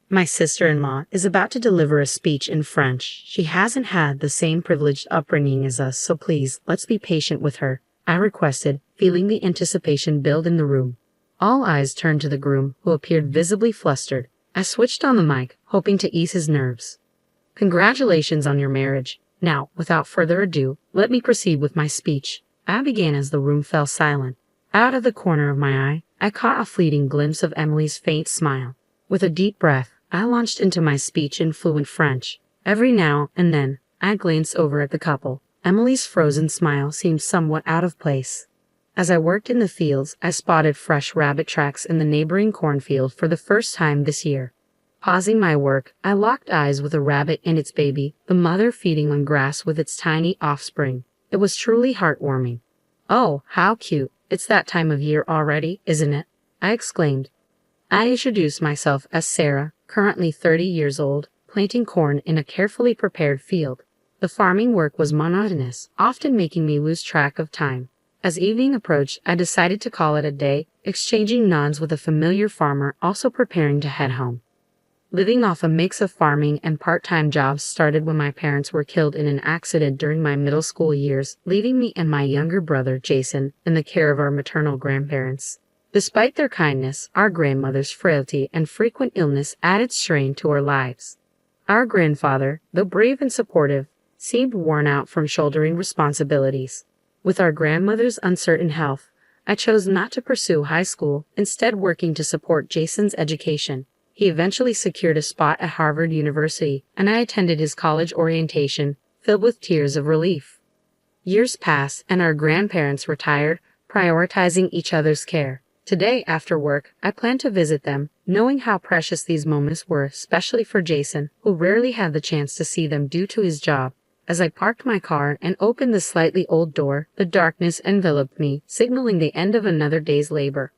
My sister-in-law is about to deliver a speech in French. She hasn't had the same privileged upbringing as us, so please, let's be patient with her, I requested, feeling the anticipation build in the room. All eyes turned to the groom, who appeared visibly flustered. I switched on the mic, hoping to ease his nerves. Congratulations on your marriage. Now, without further ado, let me proceed with my speech. I began as the room fell silent. Out of the corner of my eye, I caught a fleeting glimpse of Emily's faint smile. With a deep breath, I launched into my speech in fluent French. Every now and then, I glanced over at the couple. Emily's frozen smile seemed somewhat out of place. As I worked in the fields, I spotted fresh rabbit tracks in the neighboring cornfield for the first time this year. Pausing my work, I locked eyes with a rabbit and its baby, the mother feeding on grass with its tiny offspring. It was truly heartwarming. "Oh, how cute. It's that time of year already, isn't it?" I exclaimed. I introduced myself as Sarah, currently 30 years old, planting corn in a carefully prepared field. The farming work was monotonous, often making me lose track of time. As evening approached, I decided to call it a day, exchanging nods with a familiar farmer also preparing to head home. Living off a mix of farming and part-time jobs started when my parents were killed in an accident during my middle school years, leaving me and my younger brother, Jason, in the care of our maternal grandparents. Despite their kindness, our grandmother's frailty and frequent illness added strain to our lives. Our grandfather, though brave and supportive, seemed worn out from shouldering responsibilities. With our grandmother's uncertain health, I chose not to pursue high school, instead working to support Jason's education. He eventually secured a spot at Harvard University, and I attended his college orientation, filled with tears of relief. Years passed, and our grandparents retired, prioritizing each other's care. Today, after work, I plan to visit them, knowing how precious these moments were, especially for Jason, who rarely had the chance to see them due to his job. As I parked my car and opened the slightly old door, the darkness enveloped me, signaling the end of another day's labor.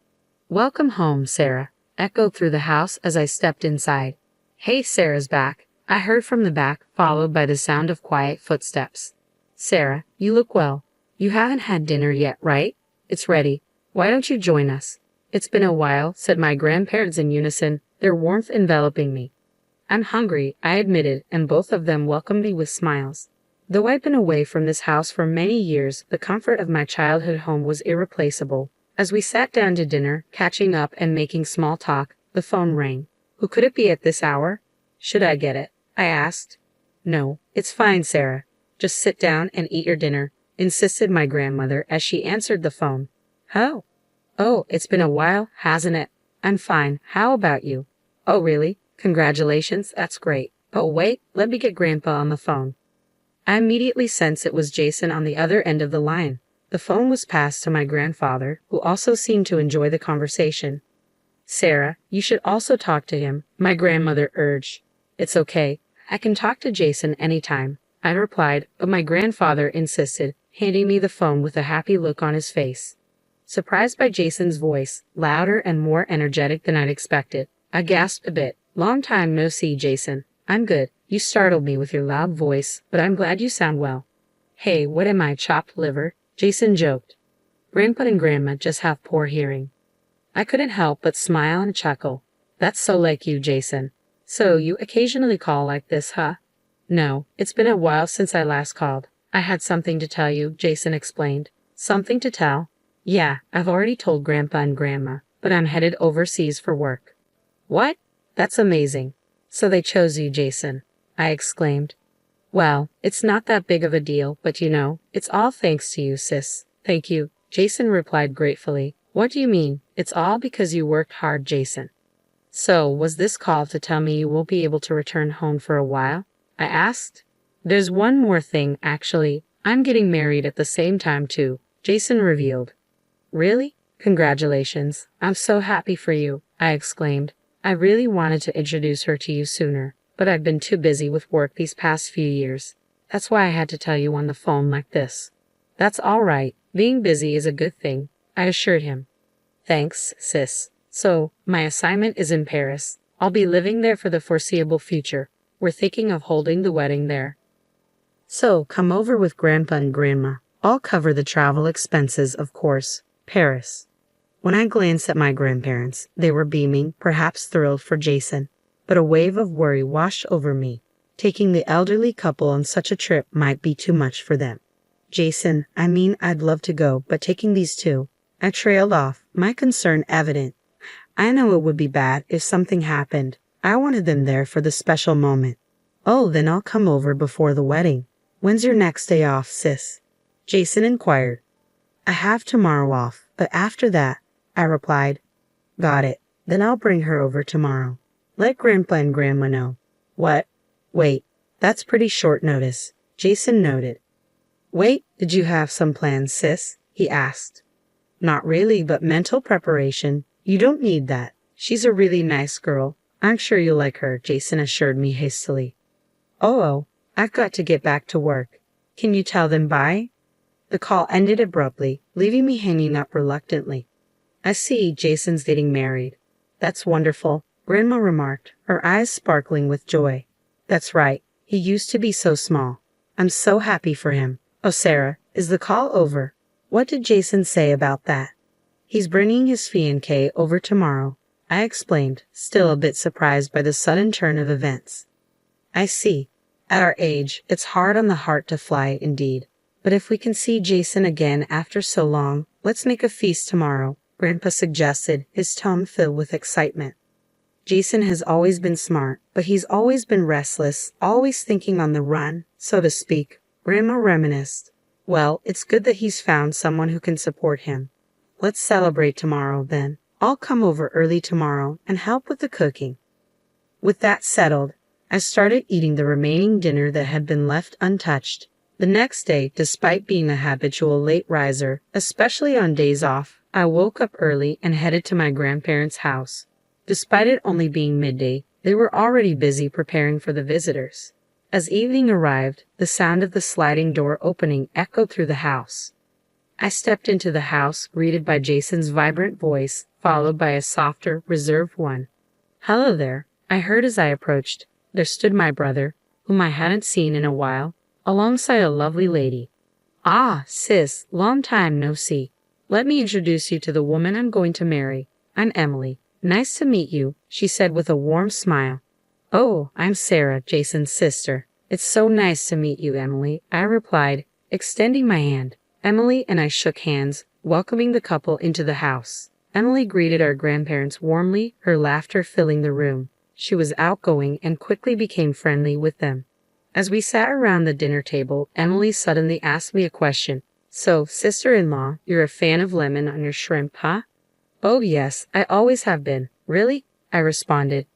"Welcome home, Sarah," echoed through the house as I stepped inside. "Hey, Sarah's back," I heard from the back, followed by the sound of quiet footsteps. "Sarah, you look well. You haven't had dinner yet, right? It's ready. Why don't you join us?" "It's been a while," said my grandparents in unison, their warmth enveloping me. "I'm hungry," I admitted, and both of them welcomed me with smiles. Though I'd been away from this house for many years, the comfort of my childhood home was irreplaceable. As we sat down to dinner, catching up and making small talk, the phone rang. "Who could it be at this hour?" "Should I get it?" I asked. "No, it's fine, Sarah. Just sit down and eat your dinner," insisted my grandmother as she answered the phone. "How?" "Oh, it's been a while, hasn't it?" "I'm fine. How about you?" "Oh, really? Congratulations, that's great. But wait, let me get Grandpa on the phone." I immediately sensed it was Jason on the other end of the line. The phone was passed to my grandfather, who also seemed to enjoy the conversation. "Sarah, you should also talk to him," my grandmother urged. "It's okay. I can talk to Jason anytime," I replied, but my grandfather insisted, handing me the phone with a happy look on his face. Surprised by Jason's voice, louder and more energetic than I'd expected, I gasped a bit. "Long time no see, Jason." "I'm good. You startled me with your loud voice, but I'm glad you sound well." "Hey, what am I, chopped liver?" Jason joked. "Grandpa and Grandma just have poor hearing." I couldn't help but smile and chuckle. "That's so like you, Jason. So you occasionally call like this, huh?" "No, it's been a while since I last called. I had something to tell you," Jason explained. "Something to tell?" "Yeah, I've already told Grandpa and Grandma, but I'm headed overseas for work." "What? That's amazing. So they chose you, Jason," I exclaimed. "Well, it's not that big of a deal, but you know, it's all thanks to you, sis." "Thank you," Jason replied gratefully. "What do you mean? It's all because you worked hard, Jason." "So, was this call to tell me you won't be able to return home for a while?" I asked. "There's one more thing, actually. I'm getting married at the same time, too," Jason revealed. "Really? Congratulations. I'm so happy for you," I exclaimed. I really wanted to introduce her to you sooner, but I've been too busy with work these past few years. That's why I had to tell you on the phone like this. "That's all right. Being busy is a good thing," I assured him. "Thanks, sis. So, my assignment is in Paris. I'll be living there for the foreseeable future. We're thinking of holding the wedding there. So, come over with Grandpa and Grandma. I'll cover the travel expenses, of course." Paris. When I glanced at my grandparents, they were beaming, perhaps thrilled for Jason. but a wave of worry washed over me. Taking the elderly couple on such a trip might be too much for them. Jason, I mean, I'd love to go, but taking these two. I trailed off, my concern evident. I know it would be bad if something happened. I wanted them there for the special moment. Oh, then I'll come over before the wedding. When's your next day off, sis? Jason inquired. I have tomorrow off, but after that, I replied. Got it. Then I'll bring her over tomorrow. Let Grandpa and Grandma know. What? Wait, that's pretty short notice, Jason noted. Wait, did you have some plans, sis? He asked. Not really, but mental preparation. You don't need that. She's a really nice girl. I'm sure you'll like her, Jason assured me hastily. Oh, I've got to get back to work. Can you tell them bye? The call ended abruptly, leaving me hanging up reluctantly. I see Jason's getting married. That's wonderful, Grandma remarked, her eyes sparkling with joy. That's right, he used to be so small. I'm so happy for him. Oh, Sarah, is the call over? What did Jason say about that? He's bringing his fiancée over tomorrow, I explained, still a bit surprised by the sudden turn of events. I see. At our age, it's hard on the heart to fly indeed. But if we can see Jason again after so long, let's make a feast tomorrow, Grandpa suggested, his tone filled with excitement. Jason has always been smart, but he's always been restless, always thinking on the run, so to speak, Grandma reminisced. Well, it's good that he's found someone who can support him. Let's celebrate tomorrow, then. I'll come over early tomorrow and help with the cooking. With that settled, I started eating the remaining dinner that had been left untouched. The next day, despite being a habitual late riser, especially on days off, I woke up early and headed to my grandparents' house. Despite it only being midday, they were already busy preparing for the visitors. As evening arrived, the sound of the sliding door opening echoed through the house. I stepped into the house, greeted by Jason's vibrant voice, followed by a softer, reserved one. Hello there, I heard as I approached. There stood my brother, whom I hadn't seen in a while, alongside a lovely lady. Ah, sis, long time no see. Let me introduce you to the woman I'm going to marry. I'm Emily. Nice to meet you, she said with a warm smile. Oh, I'm Sarah, Jason's sister. It's so nice to meet you, Emily, I replied, extending my hand. Emily and I shook hands, welcoming the couple into the house. Emily greeted our grandparents warmly, her laughter filling the room. She was outgoing and quickly became friendly with them. As we sat around the dinner table, Emily suddenly asked me a question. So, sister-in-law, you're a fan of lemon on your shrimp, huh? Oh yes, I always have been. Really? I responded.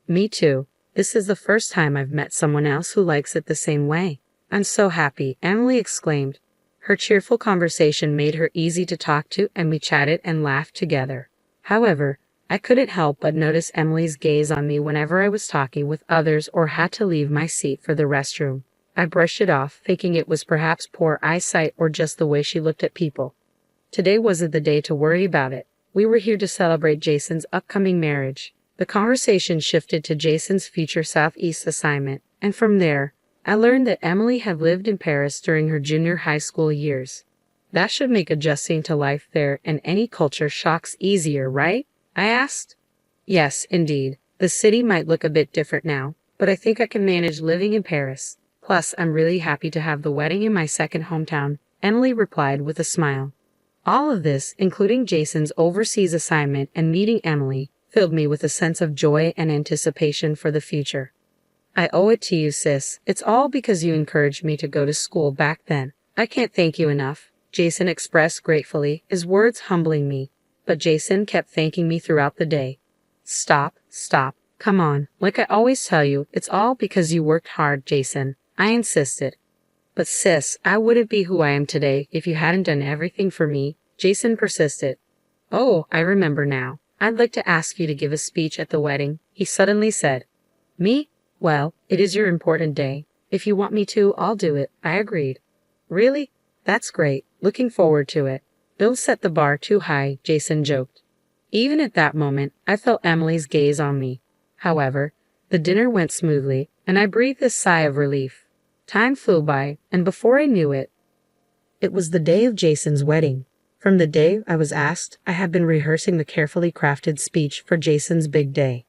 Me too. This is the first time I've met someone else who likes it the same way. I'm so happy, Emily exclaimed. Her cheerful conversation made her easy to talk to, and we chatted and laughed together. However, I couldn't help but notice Emily's gaze on me whenever I was talking with others or had to leave my seat for the restroom. I brushed it off, thinking it was perhaps poor eyesight or just the way she looked at people. Today wasn't the day to worry about it. We were here to celebrate Jason's upcoming marriage. The conversation shifted to Jason's future Southeast assignment, and from there, I learned that Emily had lived in Paris during her junior high school years. That should make adjusting to life there and any culture shocks easier, right? I asked. Yes, indeed. The city might look a bit different now, but I think I can manage living in Paris. Plus, I'm really happy to have the wedding in my second hometown, Emily replied with a smile. All of this, including Jason's overseas assignment and meeting Emily, filled me with a sense of joy and anticipation for the future. I owe it to you, sis. It's all because you encouraged me to go to school back then. I can't thank you enough, Jason expressed gratefully, his words humbling me. But Jason kept thanking me throughout the day. Stop. Come on. Like I always tell you, it's all because you worked hard, Jason. I insisted. But sis, I wouldn't be who I am today if you hadn't done everything for me, Jason persisted. Oh, I remember now. I'd like to ask you to give a speech at the wedding, he suddenly said. Me? Well, it is your important day. If you want me to, I'll do it, I agreed. Really? That's great. Looking forward to it. Don't set the bar too high, Jason joked. Even at that moment, I felt Emily's gaze on me. However, the dinner went smoothly, and I breathed a sigh of relief. Time flew by, and before I knew it, it was the day of Jason's wedding. From the day I was asked, I had been rehearsing the carefully crafted speech for Jason's big day.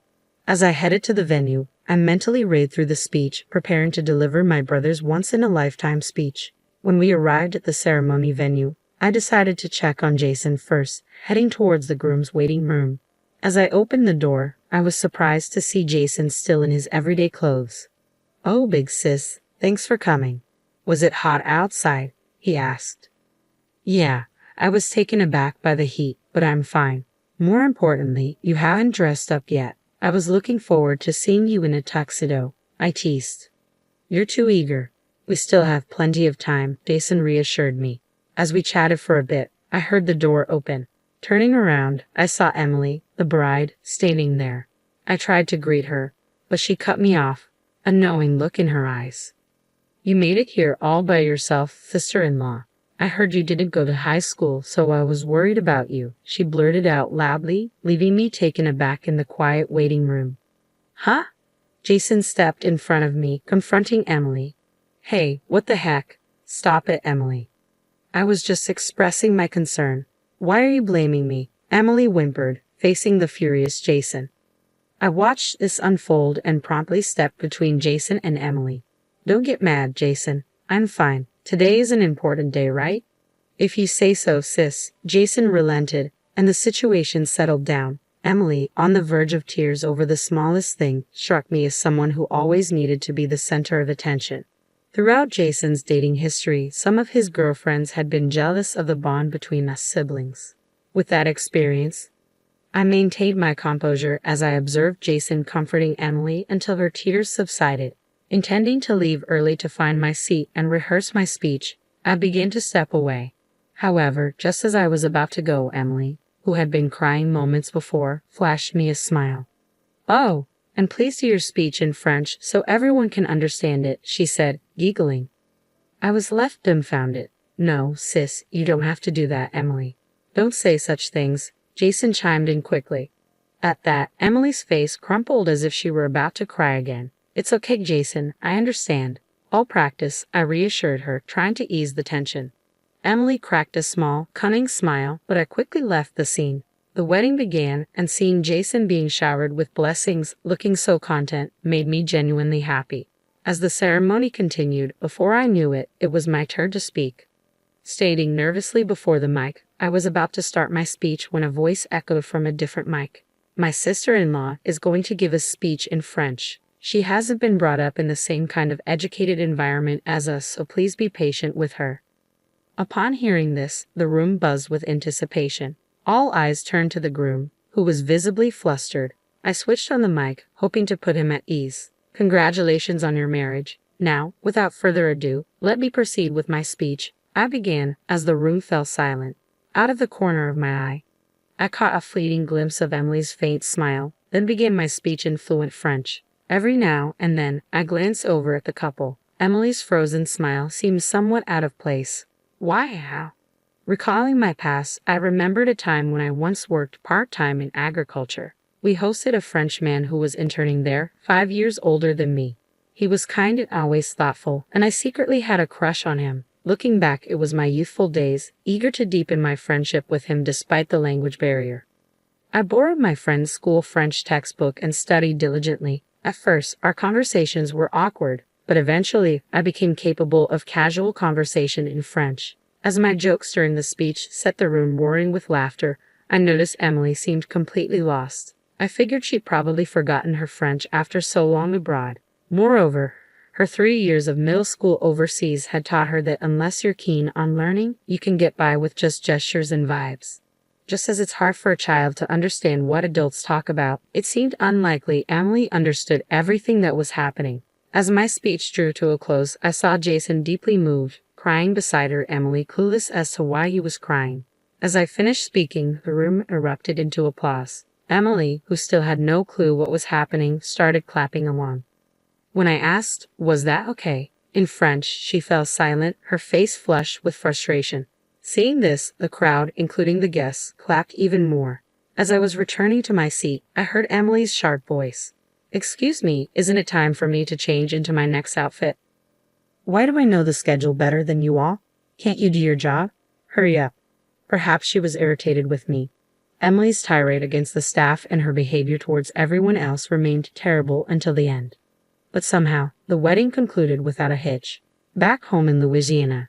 As I headed to the venue, I mentally read through the speech, preparing to deliver my brother's once-in-a-lifetime speech. When we arrived at the ceremony venue, I decided to check on Jason first, heading towards the groom's waiting room. As I opened the door, I was surprised to see Jason still in his everyday clothes. "Oh, big sis, thanks for coming. Was it hot outside?" he asked. "Yeah, I was taken aback by the heat, but I'm fine. More importantly, you haven't dressed up yet. I was looking forward to seeing you in a tuxedo," I teased. "You're too eager. We still have plenty of time," Jason reassured me. As we chatted for a bit, I heard the door open. Turning around, I saw Emily, the bride, standing there. I tried to greet her, but she cut me off, a knowing look in her eyes. "You made it here all by yourself, sister-in-law. I heard you didn't go to high school, so I was worried about you," she blurted out loudly, leaving me taken aback in the quiet waiting room. "Huh?" Jason stepped in front of me, confronting Emily. "Hey, what the heck? Stop it, Emily." "I was just expressing my concern. Why are you blaming me?" Emily whimpered, facing the furious Jason. I watched this unfold and promptly stepped between Jason and Emily. "Don't get mad, Jason. I'm fine. Today is an important day, right?" "If you say so, sis." Jason relented, and the situation settled down. Emily, on the verge of tears over the smallest thing, struck me as someone who always needed to be the center of attention. Throughout Jason's dating history, some of his girlfriends had been jealous of the bond between us siblings. With that experience, I maintained my composure as I observed Jason comforting Emily until her tears subsided. Intending to leave early to find my seat and rehearse my speech, I began to step away. However, just as I was about to go, Emily, who had been crying moments before, flashed me a smile. "Oh, and please do your speech in French so everyone can understand it," she said, giggling. I was left dumbfounded. "No, sis, you don't have to do that, Emily." "Don't say such things," Jason chimed in quickly. At that, Emily's face crumpled as if she were about to cry again. "It's okay, Jason, I understand. I'll practice," I reassured her, trying to ease the tension. Emily cracked a small, cunning smile, but I quickly left the scene. The wedding began, and seeing Jason being showered with blessings, looking so content, made me genuinely happy. As the ceremony continued, before I knew it, it was my turn to speak. Standing nervously before the mic, I was about to start my speech when a voice echoed from a different mic. "My sister-in-law is going to give a speech in French. She hasn't been brought up in the same kind of educated environment as us, so please be patient with her." Upon hearing this, the room buzzed with anticipation. All eyes turned to the groom, who was visibly flustered. I switched on the mic, hoping to put him at ease. "Congratulations on your marriage. Now, without further ado, let me proceed with my speech," I began, as the room fell silent. Out of the corner of my eye, I caught a fleeting glimpse of Emily's faint smile, then began my speech in fluent French. Every now and then, I glanced over at the couple. Emily's frozen smile seemed somewhat out of place. How? Recalling my past, I remembered a time when I once worked part-time in agriculture. We hosted a French man who was interning there, 5 years older than me. He was kind and always thoughtful, and I secretly had a crush on him. Looking back, it was my youthful days, eager to deepen my friendship with him despite the language barrier. I borrowed my friend's school French textbook and studied diligently. At first, our conversations were awkward, but eventually, I became capable of casual conversation in French. As my jokes during the speech set the room roaring with laughter, I noticed Emily seemed completely lost. I figured she'd probably forgotten her French after so long abroad. Moreover, her 3 years of middle school overseas had taught her that unless you're keen on learning, you can get by with just gestures and vibes. Just as it's hard for a child to understand what adults talk about, it seemed unlikely Emily understood everything that was happening. As my speech drew to a close, I saw Jason deeply moved, crying beside her, Emily clueless as to why he was crying. As I finished speaking, the room erupted into applause. Emily, who still had no clue what was happening, started clapping along. When I asked, "Was that okay?" in French, she fell silent, her face flushed with frustration. Seeing this, the crowd, including the guests, clapped even more. As I was returning to my seat, I heard Emily's sharp voice. "Excuse me, isn't it time for me to change into my next outfit?" "Why do I know the schedule better than you all? Can't you do your job? Hurry up." Perhaps she was irritated with me. Emily's tirade against the staff and her behavior towards everyone else remained terrible until the end. But somehow, the wedding concluded without a hitch. Back home in Louisiana,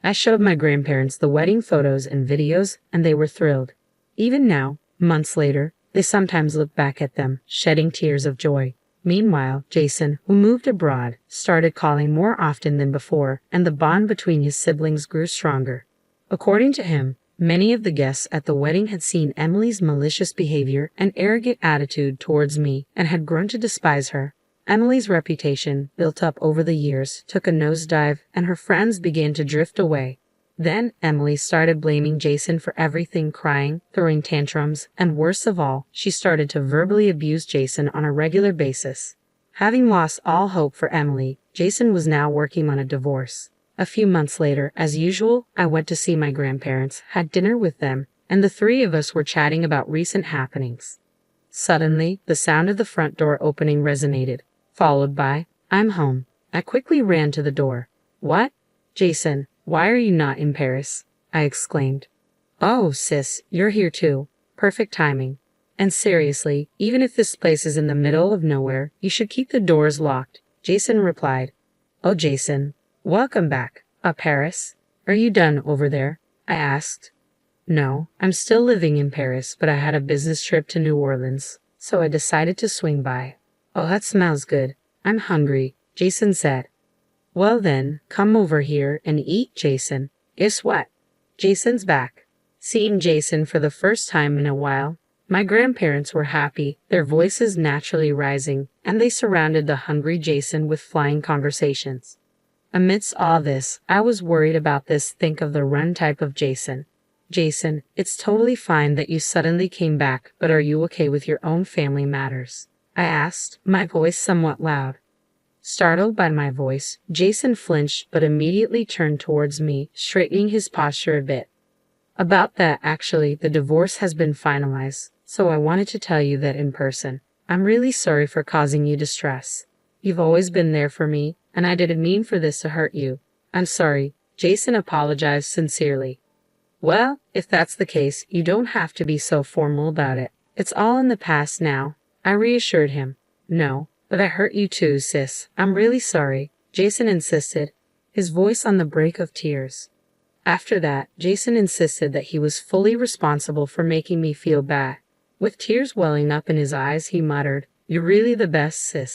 I showed my grandparents the wedding photos and videos, and they were thrilled. Even now, months later, they sometimes look back at them, shedding tears of joy. Meanwhile, Jason, who moved abroad, started calling more often than before, and the bond between his siblings grew stronger. According to him, many of the guests at the wedding had seen Emily's malicious behavior and arrogant attitude towards me and had grown to despise her. Emily's reputation, built up over the years, took a nosedive, and her friends began to drift away. Then Emily started blaming Jason for everything, crying, throwing tantrums, and worst of all, she started to verbally abuse Jason on a regular basis. Having lost all hope for Emily, Jason was now working on a divorce. A few months later, as usual, I went to see my grandparents, had dinner with them, and the three of us were chatting about recent happenings. Suddenly, the sound of the front door opening resonated, followed by, "I'm home." I quickly ran to the door. "What? Jason, why are you not in Paris?" I exclaimed. "Oh, sis, you're here too. Perfect timing. And seriously, even if this place is in the middle of nowhere, you should keep the doors locked," Jason replied. "Oh, Jason, welcome back. Paris? Are you done over there?" I asked. "No, I'm still living in Paris, but I had a business trip to New Orleans, so I decided to swing by." "Oh, that smells good. I'm hungry," Jason said. "Well then, come over here and eat, Jason. Guess what? Jason's back." Seeing Jason for the first time in a while, my grandparents were happy, their voices naturally rising, and they surrounded the hungry Jason with flying conversations. Amidst all this, I was worried about this think of the run type of Jason. "Jason, it's totally fine that you suddenly came back, but are you okay with your own family matters?" I asked, my voice somewhat loud. Startled by my voice, Jason flinched but immediately turned towards me, straightening his posture a bit. "About that, actually, the divorce has been finalized, so I wanted to tell you that in person. I'm really sorry for causing you distress. You've always been there for me, and I didn't mean for this to hurt you. I'm sorry." Jason apologized sincerely. "Well, if that's the case, you don't have to be so formal about it. It's all in the past now," I reassured him. "No, but I hurt you too, sis. I'm really sorry," Jason insisted, his voice on the brink of tears. After that, Jason insisted that he was fully responsible for making me feel bad. With tears welling up in his eyes, he muttered, "You're really the best, sis."